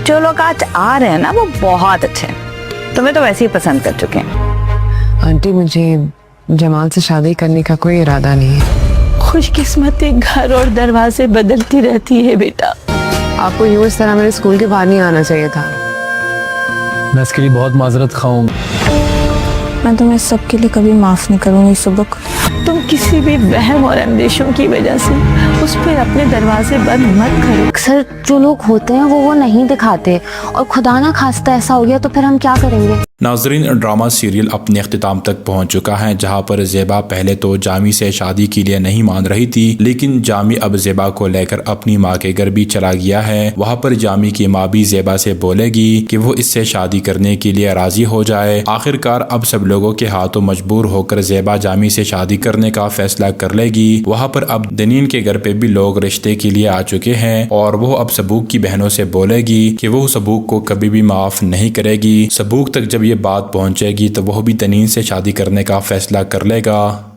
जो लोग आज आ रहे हैं ना वो बहुत अच्छे हैं, तुम्हें तो वैसे ही पसंद कर चुके हैं। आंटी मुझे जमाल से शादी करने का कोई इरादा नहीं है। खुशकिस्मती घर और दरवाजे बदलती रहती है बेटा। आपको यूं इस तरह मेरे स्कूल के बाहर नहीं आना चाहिए था। मैं इसके लिए बहुत माजरत खाऊं। मैं तुम्हें सबके लिए कभी माफ नहीं करूंगी सुबक। तुम किसी भी वहम और अंदेशों की वजह से उस पर अपने दरवाजे बंद मत करो। अक्सर जो लोग होते हैं वो नहीं दिखाते, और खुदा ना खास्ता ऐसा हो गया तो फिर हम क्या करेंगे। नाजरीन, ड्रामा सीरियल अपने अख्तिताम तक पहुंच चुका है, जहां पर ज़ेबा पहले तो जामी से शादी के लिए नहीं मान रही थी, लेकिन जामी अब ज़ेबा को लेकर अपनी माँ के घर भी चला गया है। वहां पर जामी की माँ भी ज़ेबा से बोलेगी कि वो इससे शादी करने के लिए राजी हो जाए। आखिरकार अब सब लोगों के हाथों मजबूर होकर ज़ेबा जामी से शादी करने का फैसला कर लेगी। वहाँ पर अब दनीन के घर पे भी लोग रिश्ते के लिए आ चुके हैं, और वो अब सबूक की बहनों से बोलेगी कि वो सबूक को कभी भी माफ नहीं करेगी। सबूक तक जब ये बात पहुंचेगी तो वह भी तनीन से शादी करने का फैसला कर लेगा।